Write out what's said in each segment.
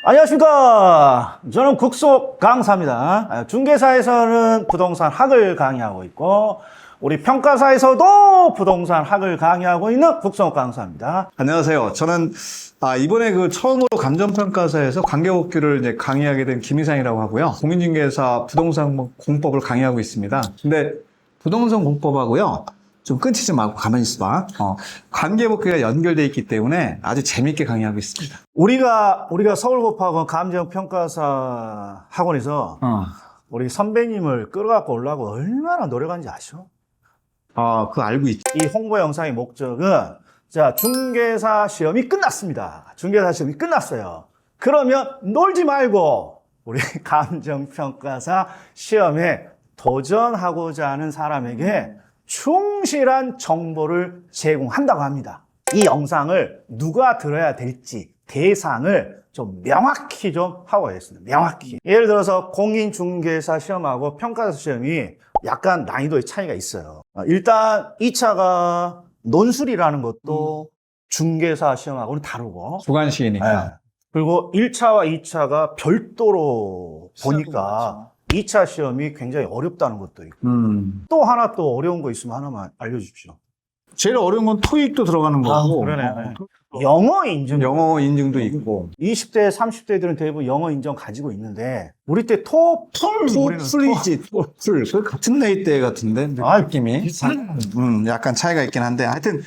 안녕하십니까. 저는 국속 강사입니다. 중개사에서는 부동산 학을 강의하고 있고, 우리 평가사에서도 부동산 학을 강의하고 있는 국속 강사입니다. 안녕하세요. 저는 이번에 처음으로 감정평가사에서 관계복귀를 이제 강의하게 된 김희상이라고 하고요. 공인중개사 부동산 공법을 강의하고 있습니다. 근데 부동산 공법하고요. 좀 끊치지 말고 가만히 있어봐. 관계복귀가 연결되어 있기 때문에 아주 재밌게 강의하고 있습니다. 우리가 서울고파학원 감정평가사 학원에서 우리 선배님을 끌어갖고 오려고 얼마나 노력한지 아시오? 그거 알고 있죠. 이 홍보 영상의 목적은, 자, 중개사 시험이 끝났습니다. 중개사 시험이 끝났어요. 그러면 놀지 말고 우리 감정평가사 시험에 도전하고자 하는 사람에게 충실한 정보를 제공한다고 합니다. 이 영상을 누가 들어야 될지 대상을 좀 명확히 좀 하고 가겠습니다. 명확히. 예를 들어서 공인중개사 시험하고 평가사 시험이 약간 난이도의 차이가 있어요. 일단 2차가 논술이라는 것도 중개사 시험하고는 다르고, 주관식이니까. 네. 그리고 1차와 2차가 별도로 보니까 2차 시험이 굉장히 어렵다는 것도 있고, 또 하나 또 어려운 거 있으면 하나만 알려주십시오. 제일 어려운 건 토익도 들어가는 거고. 그러네. 영어 인증. 영어 인증도 있고. 20대, 30대들은 대부분 영어 인정 가지고 있는데, 우리 때 풀이지. 풀. 그 같은 나이대 같은데. 느낌이. 약간 차이가 있긴 한데. 하여튼,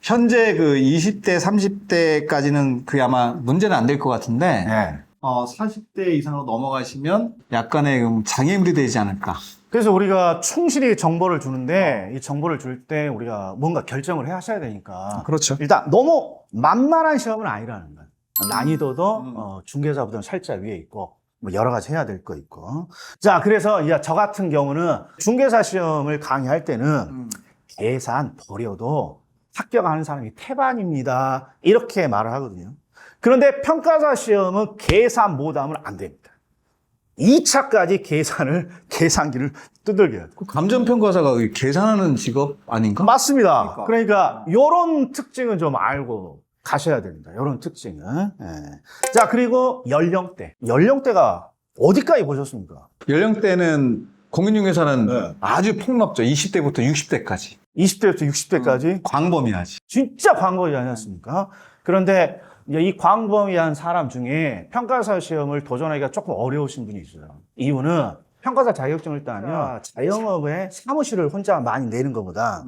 현재 20대, 30대까지는 그게 아마 문제는 안 될 것 같은데. 네. 40대 이상으로 넘어가시면 약간의 장애물이 되지 않을까. 그래서 우리가 충실히 정보를 주는데, 이 정보를 줄 때 우리가 뭔가 결정을 해 하셔야 되니까. 그렇죠. 일단 너무 만만한 시험은 아니라는 거예요. 난이도도 중개사보다는 살짝 위에 있고, 뭐 여러 가지 해야 될 거 있고. 자, 그래서 저 같은 경우는 중개사 시험을 강의할 때는 계산 버려도 합격하는 사람이 태반입니다. 이렇게 말을 하거든요. 그런데 평가사 시험은 계산 못하면 안 됩니다. 2차까지 계산기를 두들겨야 돼요. 감정평가사가 계산하는 직업 아닌가? 맞습니다. 그러니까 이런 특징은 좀 알고 가셔야 됩니다. 이런 특징은. 예. 자, 그리고 연령대가 어디까지 보셨습니까? 연령대는 공인중개사는 아주 폭넓죠. 20대부터 60대까지. 20대부터 60대까지 광범위하지. 진짜 광범위지 않았습니까? 그런데 이 광범위한 사람 중에 평가사 시험을 도전하기가 조금 어려우신 분이 있어요. 이유는 평가사 자격증을 따면 자영업에 사무실을 혼자 많이 내는 것보다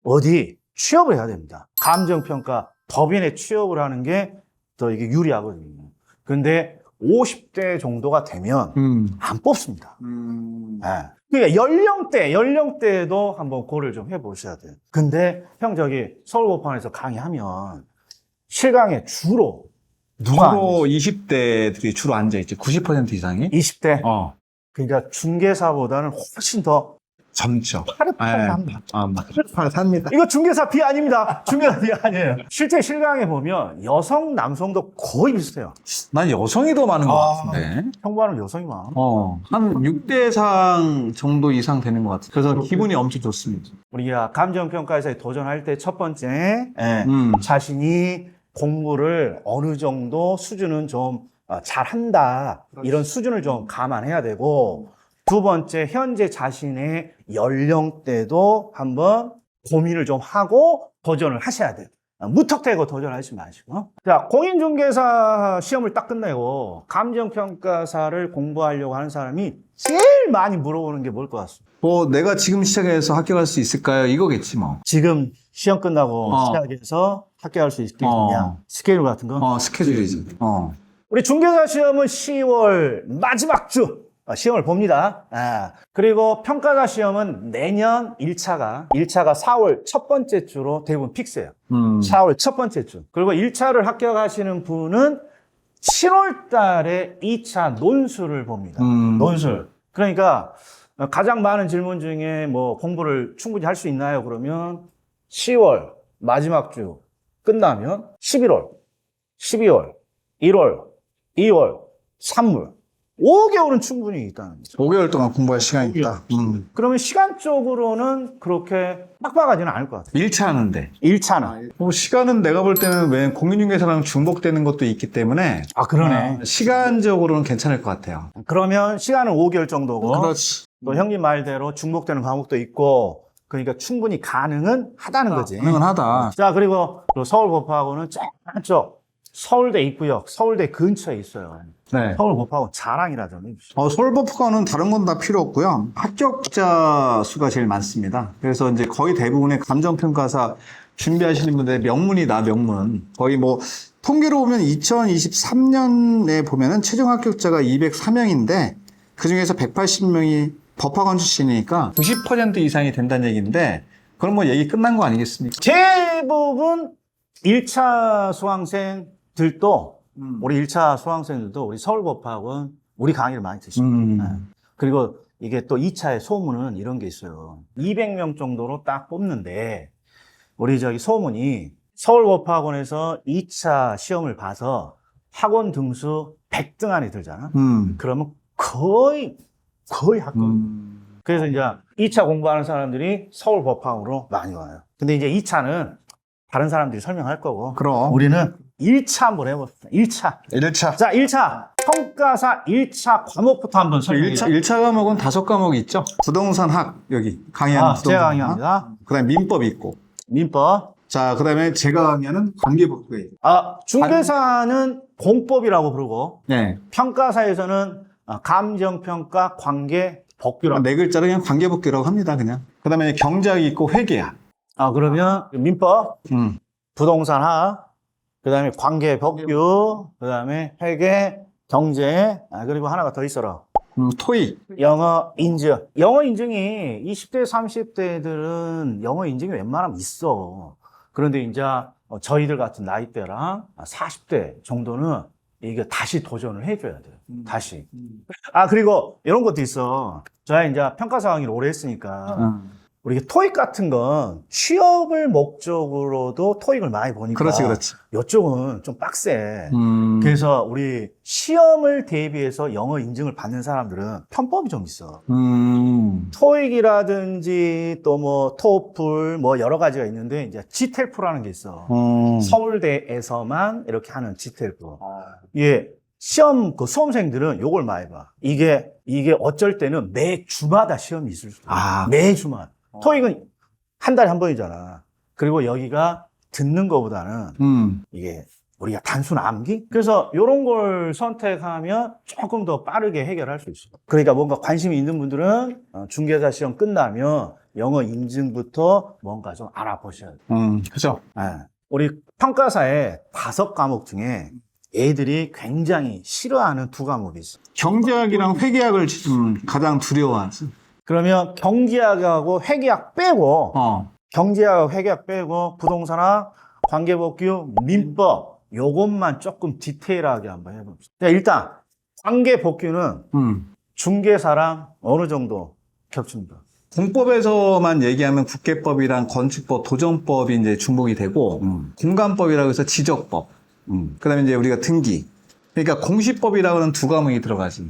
어디 취업을 해야 됩니다. 감정평가 법인에 취업을 하는 게 더 이게 유리하거든요. 근데 50대 정도가 되면 안 뽑습니다. 네. 그러니까 연령대도 한번 고려를 좀 해보셔야 돼요. 근데 형 서울고파원에서 강의하면 실강에 주로 누가 주로 20대들이 주로 앉아있지. 90% 이상이. 20대? 그러니까 중개사보다는 훨씬 더 젊죠. 파릇파릇합니다. 파릇합니다. 이거 중개사 비 아닙니다. 중개사 비 아니에요. 실제 실강에 보면 여성, 남성도 거의 비슷해요. 난 여성이 더 많은 것 같은데. 평범한 여성이 많아. 한 6대상 정도 이상 되는 것 같아요. 그래서 기분이 엄청 좋습니다. 우리가 감정평가에서 도전할 때 첫 번째, 자신이 공부를 어느 정도 수준은 좀 잘한다. 이런 수준을 좀 감안해야 되고, 두 번째, 현재 자신의 연령대도 한번 고민을 좀 하고 도전을 하셔야 돼요. 무턱대고 도전하지 마시고. 자, 공인중개사 시험을 딱 끝내고 감정평가사를 공부하려고 하는 사람이 제일 많이 물어보는 게 뭘 것 같습니다? 내가 지금 시작해서 합격할 수 있을까요? 이거겠지 뭐. 지금 시험 끝나고 시작해서 합격할 수 있겠느냐? 스케줄 같은 거? 스케줄이지. 우리 중개사 시험은 10월 마지막 주 시험을 봅니다. 그리고 평가사 시험은 내년 1차가 4월 첫 번째 주로 대부분 픽스예요. 4월 첫 번째 주. 그리고 1차를 합격하시는 분은 7월 달에 2차 논술을 봅니다. 논술. 그러니까 가장 많은 질문 중에 뭐 공부를 충분히 할 수 있나요? 그러면 10월 마지막 주 끝나면 11월, 12월, 1월, 2월, 3월 5개월은 충분히 있다는 거죠. 5개월 동안 공부할 시간이 있다. 그러면 시간적으로는 그렇게 빡빡하지는 않을 것 같아요. 1차 하는데. 1차는. 시간은 내가 볼 때는 왜 공인중개사랑 중복되는 것도 있기 때문에 그러네. 시간적으로는 괜찮을 것 같아요. 그러면 시간은 5개월 정도고. 그렇지. 또 형님 말대로 중복되는 과목도 있고, 그러니까 충분히 가능은 하다는 거지. 가능은 하다. 자, 그리고 또 서울법학원은 쪽 서울대 입구역, 서울대 근처에 있어요. 네. 서울법학원 자랑이라더니. 서울법학원은 다른 건 다 필요 없고요. 합격자 수가 제일 많습니다. 그래서 이제 거의 대부분의 감정평가사 준비하시는 분들의 명문이다, 명문. 거의 뭐, 통계로 보면 2023년에 보면은 최종 합격자가 203명인데, 그 중에서 180명이 법학원 출신이니까 90% 이상이 된다는 얘기인데, 그럼 뭐 얘기 끝난 거 아니겠습니까? 대부분 1차 수강생들도 우리 1차 수강생들도 우리 서울법학원 우리 강의를 많이 듣습니다. 네. 그리고 이게 또 2차의 소문은 이런 게 있어요. 200명 정도로 딱 뽑는데 우리 소문이 서울법학원에서 2차 시험을 봐서 학원 등수 100등 안에 들잖아. 그러면 거의 합격. 그래서 이제 2차 공부하는 사람들이 서울법학원으로 많이 와요. 근데 이제 2차는 다른 사람들이 설명할 거고. 그럼. 우리는 1차 한번 해봅시다. 1차. 1차. 자, 1차. 평가사 1차 과목부터 한번 설명해 주세요. 1차 과목은 5과목이 있죠. 부동산학, 여기. 강의하는 부동산학. 제가 강의합니다. 그 다음에 민법이 있고. 민법. 자, 그 다음에 제가 강의하는 관계법규가 있고. 중개사는 공법이라고 부르고, 네. 평가사에서는 감정평가, 관계, 법규라고. 네 글자로 그냥 관계법규라고 합니다, 그냥. 그 다음에 경제학이 있고 회계학. 그러면 민법, 음. 부동산학, 그 다음에 관계법규, 그 다음에 회계, 경제, 그리고 하나가 더 있어라. 토익. 영어 인증. 영어 인증이 20대, 30대들은 영어 인증이 웬만하면 있어. 그런데 이제 저희들 같은 나이대랑 40대 정도는 이게 다시 도전을 해줘야 돼요. 다시. 그리고 이런 것도 있어. 저야 이제 평가사 강의를 오래 했으니까. 우리 토익 같은 건 취업을 목적으로도 토익을 많이 보니까. 그렇지. 이쪽은 좀 빡세. 그래서 우리 시험을 대비해서 영어 인증을 받는 사람들은 편법이 좀 있어. 토익이라든지 또 뭐 토플 뭐 여러 가지가 있는데 이제 지텔프라는 게 있어. 서울대에서만 이렇게 하는 지텔프. 예. 시험 수험생들은 요걸 많이 봐. 이게 어쩔 때는 매 주마다 시험이 있을 수도 있어. 매 주마다. 토익은 한 달에 한 번이잖아. 그리고 여기가 듣는 것보다는 이게 우리가 단순 암기? 그래서 이런 걸 선택하면 조금 더 빠르게 해결할 수 있어요. 그러니까 뭔가 관심이 있는 분들은 중개사 시험 끝나면 영어 인증부터 뭔가 좀 알아보셔야 돼요. 그죠. 우리 평가사의 5과목 중에 애들이 굉장히 싫어하는 2과목이 있어요. 경제학이랑 회계학을 가장 두려워하지. 그러면 경제학하고 회계학 빼고 경제학, 회계학 빼고 부동산학, 관계법규, 민법 요것만 조금 디테일하게 한번 해봅시다. 일단 관계법규는 중개사랑 어느 정도 겹칩니다. 공법에서만 얘기하면 국계법이랑 건축법, 도정법이 이제 중복이 되고 공간법이라고 해서 지적법, 그다음에 이제 우리가 등기. 그러니까 공시법이라고 하는 2과목이 들어가지.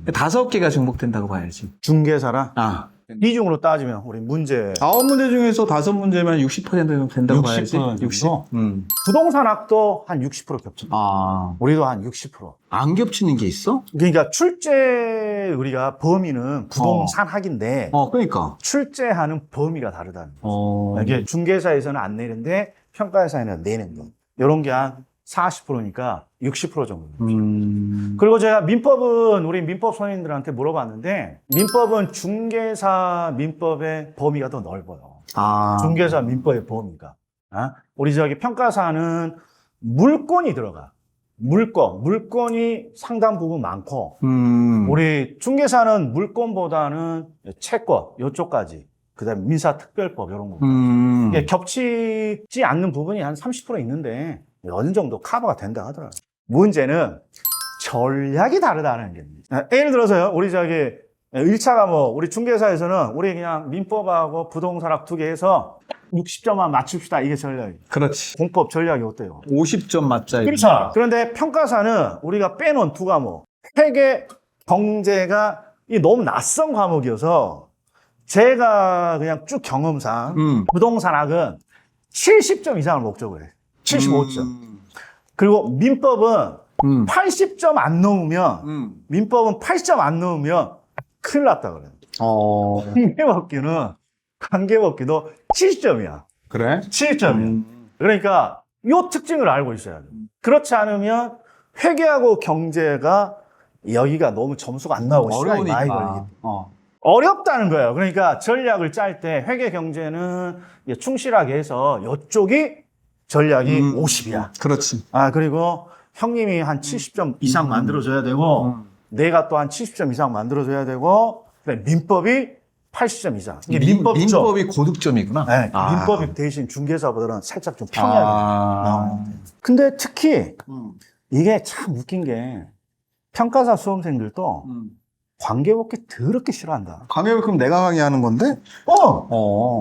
5개가 중복된다고 봐야지. 중개사랑 비중으로 따지면 우리 문제 9문제 중에서 5문제면 60% 된다고 봐야지. 60. 부동산학도 한 60% 겹칩니다. 우리도 한 60%. 안 겹치는 게 있어? 그러니까 출제 우리가 범위는 부동산학인데 그러니까 출제하는 범위가 다르다는 거죠. 이게 중개사에서는 안 내는데 평가사에는 내는 거. 이런 게 한 40%니까 60% 정도. 그리고 제가 우리 민법 선생님들한테 물어봤는데, 민법은 중개사 민법의 범위가 더 넓어요. 중개사 민법의 범위가. 우리 평가사는 물권이 들어가. 물권이 상당 부분 많고, 우리 중개사는 물권보다는 채권, 요쪽까지. 그 다음에 민사특별법, 이런 거. 이게 겹치지 않는 부분이 한 30% 있는데, 어느 정도 커버가 된다 하더라고요. 문제는 전략이 다르다는 게. 예를 들어서요, 우리 1차 과목, 우리 중개사에서는 우리 그냥 민법하고 부동산학 2개 해서 60점만 맞춥시다. 이게 전략이에요. 그렇지. 공법 전략이 어때요? 50점 맞자. 그렇죠. 그런데 평가사는 우리가 빼놓은 2과목, 회계, 경제가 이 너무 낯선 과목이어서 제가 그냥 쭉 경험상 부동산학은 70점 이상을 목적으로 해요. 75점. 그리고 민법은 80점 안 넘으면 민법은 80점 안 넘으면 큰일 났다 그래요. 관계법규도 70점이야. 그래? 70점이야. 그러니까 요 특징을 알고 있어야 돼. 그렇지 않으면 회계하고 경제가 여기가 너무 점수가 안 나오고 시간이 많이 걸리기. 어렵다는 거예요. 그러니까 전략을 짤 때 회계 경제는 충실하게 해서 이쪽이 전략이 50이야. 그렇지. 그리고 형님이 한 70점 이상 만들어줘야 되고 내가 또 한 70점 이상 만들어줘야 되고 그다음에 민법이 80점 이상. 이게 민법이 고득점이구나. 네, 민법이 대신 중개사보다는 살짝 좀 평이하게 나오는데. 근데 특히 이게 참 웃긴 게 평가사 수험생들도 관계법규 더럽게 싫어한다. 관계법규 내가 강의하는 건데?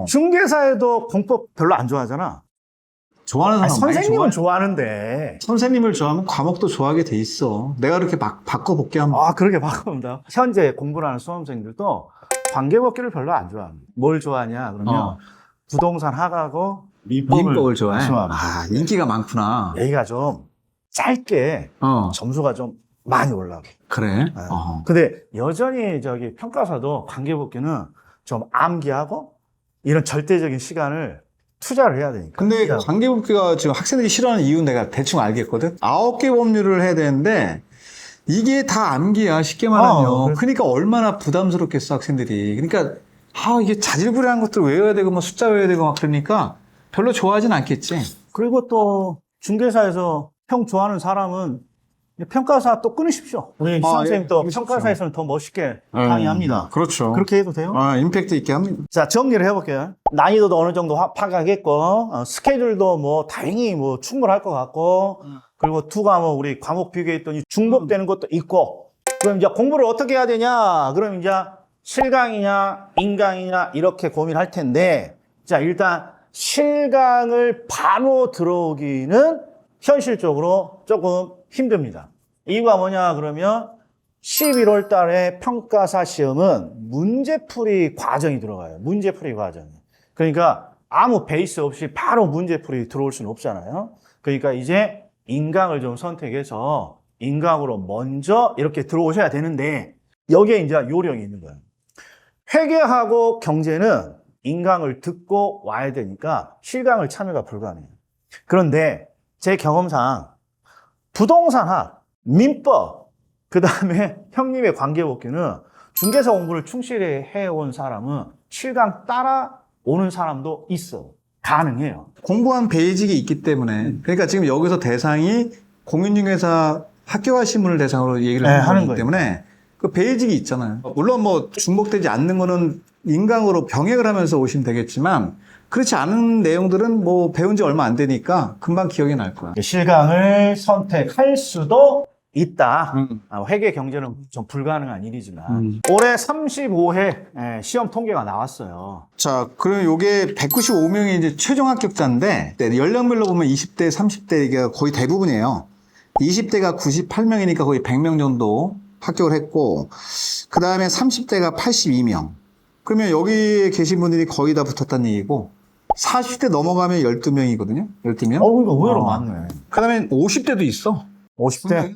중개사에도 공법 별로 안 좋아하잖아. 좋아하는 사람 많이 선생님은 좋아하는데. 선생님을 좋아하면 과목도 좋아하게 돼 있어. 내가 이렇게 막 바꿔볼게 하면. 그렇게 바꾼다. 현재 공부를 하는 수험생들도 관계법규를 별로 안 좋아합니다. 뭘 좋아하냐 그러면 부동산 학하고 민법을 좋아해. 좋아합니다. 인기가 많구나. 여기가 좀 짧게 점수가 좀 많이 올라가. 그래? 근데 여전히 평가사도 관계법규는 좀 암기하고 이런 절대적인 시간을 투자를 해야 되니까. 근데 관계법규가 지금 학생들이 싫어하는 이유는 내가 대충 알겠거든? 9개 법률을 해야 되는데 이게 다 암기야, 쉽게 말하면. 그러니까 얼마나 부담스럽겠어, 학생들이. 그러니까 이게 자질구레한 것들 외워야 되고 숫자 외워야 되고 막 그러니까 별로 좋아하진 않겠지. 그리고 또 중개사에서 형 좋아하는 사람은 평가사 또 끊으십시오. 우리 선생님 또 평가사에서는 더 멋있게 강의합니다. 그렇죠. 그렇게 해도 돼요? 임팩트 있게 합니다. 자, 정리를 해볼게요. 난이도도 어느 정도 파악하겠고, 스케줄도 뭐 다행히 뭐 충분할 것 같고, 그리고 두 과목 우리 과목 비교했더니 중복되는 것도 있고, 그럼 이제 공부를 어떻게 해야 되냐? 그럼 이제 실강이냐, 인강이냐, 이렇게 고민할 텐데, 자, 일단 실강을 바로 들어오기는 현실적으로 조금 힘듭니다. 이유가 뭐냐 그러면 11월 달에 평가사 시험은 문제풀이 과정이 들어가요. 문제풀이 과정이. 그러니까 아무 베이스 없이 바로 문제풀이 들어올 수는 없잖아요. 그러니까 이제 인강을 좀 선택해서 인강으로 먼저 이렇게 들어오셔야 되는데 여기에 이제 요령이 있는 거예요. 회계하고 경제는 인강을 듣고 와야 되니까 실강을 참여가 불가능해요. 그런데 제 경험상 부동산학, 민법, 그 다음에 형님의 관계법규는 중개사 공부를 충실히 해온 사람은 실강 따라오는 사람도 있어. 가능해요. 공부한 베이직이 있기 때문에. 그러니까 지금 여기서 대상이 공인중개사 학교화 신문을 대상으로 얘기를 하는 거기 때문에 그 베이직이 있잖아요. 물론 뭐 중복되지 않는 거는 인강으로 병행을 하면서 오시면 되겠지만 그렇지 않은 내용들은 뭐 배운 지 얼마 안 되니까 금방 기억이 날 거야. 실강을 선택할 수도 있다. 회계 경제는 좀 불가능한 일이지만 올해 35회 시험 통계가 나왔어요. 자, 그럼 요게 195명이 이제 최종 합격자인데 연령별로 보면 20대, 30대 이게 거의 대부분이에요. 20대가 98명이니까 거의 100명 정도 합격을 했고 그 다음에 30대가 82명. 그러면 여기에 계신 분들이 거의 다 붙었다는 얘기고 40대 넘어가면 12명이거든요. 12명. 그러니까 의외로 많네. 그 다음에 50대도 있어. 50대?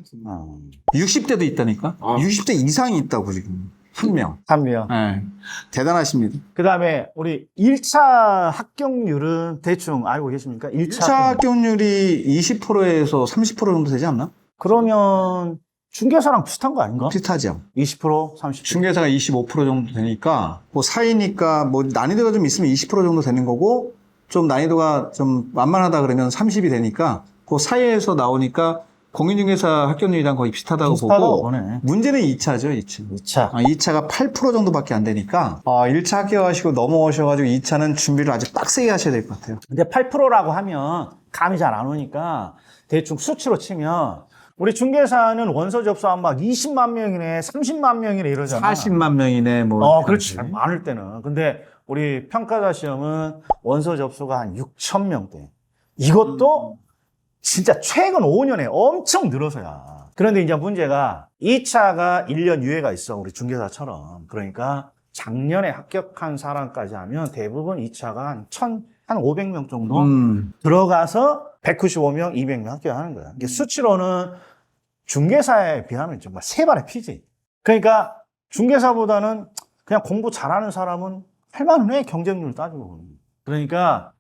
60대도 있다니까. 60대 이상이 있다고 지금. 한 명. 3명. 네. 대단하십니다. 그 다음에 우리 1차 합격률은 대충 알고 계십니까? 1차 합격률이 20%에서 30% 정도 되지 않나? 그러면 중개사랑 비슷한 거 아닌가? 비슷하죠. 20%, 30%. 중개사가 25% 정도 되니까 뭐 사이니까 뭐 난이도가 좀 있으면 20% 정도 되는 거고 좀 난이도가 좀 만만하다 그러면 30이 되니까 그 사이에서 나오니까 공인중개사 합격률이랑 거의 비슷하다고 보고 보네. 문제는 2차죠, 2차. 2차가 8% 정도밖에 안 되니까 1차 합격하시고 넘어오셔가지고 2차는 준비를 아주 빡세게 하셔야 될 것 같아요. 근데 8%라고 하면 감이 잘 안 오니까 대충 수치로 치면 우리 중개사는 원서 접수한 막 20만 명이네, 30만 명이네 이러잖아. 40만 명이네, 뭐. 그렇지. 많을 때는. 근데 우리 평가사 시험은 원서 접수가 한 6천 명대. 이것도 진짜 최근 5년에 엄청 늘어서야. 그런데 이제 문제가 2차가 1년 유예가 있어. 우리 중개사처럼. 그러니까 작년에 합격한 사람까지 하면 대부분 2차가 한 500명 정도 들어가서 195명, 200명 합격하는 거야. 이게 수치로는 중개사에 비하면 정말 세 발의 피지. 그러니까 중개사보다는 그냥 공부 잘하는 사람은 할만해, 경쟁률 따지고. 그러니까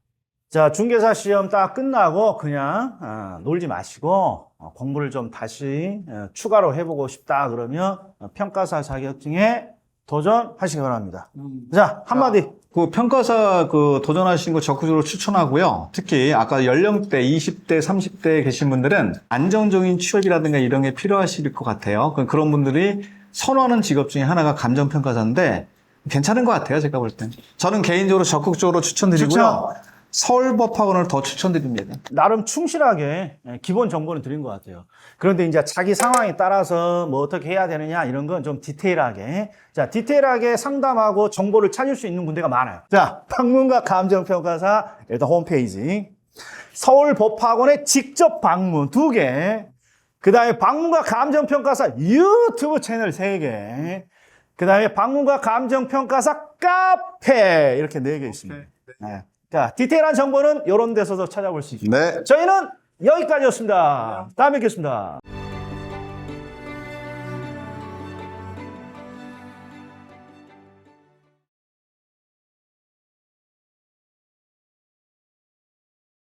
자, 중개사 시험 딱 끝나고 그냥 놀지 마시고 공부를 좀 다시 추가로 해보고 싶다 그러면 평가사 자격증에 도전하시기 바랍니다. 자, 한마디. 그 평가사 그 도전하시는 거 적극적으로 추천하고요. 특히 아까 연령대 20대, 30대에 계신 분들은 안정적인 취업이라든가 이런 게 필요하실 것 같아요. 그런 분들이 선호하는 직업 중에 하나가 감정평가사인데 괜찮은 것 같아요. 제가 볼 땐. 저는 개인적으로 적극적으로 추천드리고요. 서울법학원을 더 추천드립니다. 나름 충실하게 기본 정보는 드린 것 같아요. 그런데 이제 자기 상황에 따라서 뭐 어떻게 해야 되느냐 이런 건 좀 디테일하게, 자, 디테일하게 상담하고 정보를 찾을 수 있는 군데가 많아요. 자, 방문과 감정평가사 일단 홈페이지, 서울법학원의 직접 방문 2개, 그 다음에 방문과 감정평가사 유튜브 채널 3개, 그 다음에 방문과 감정평가사 카페 이렇게 4개 있습니다. 네. 자, 디테일한 정보는 이런 데서도 찾아볼 수 있습니다. 네. 저희는 여기까지였습니다. 다음에 뵙겠습니다.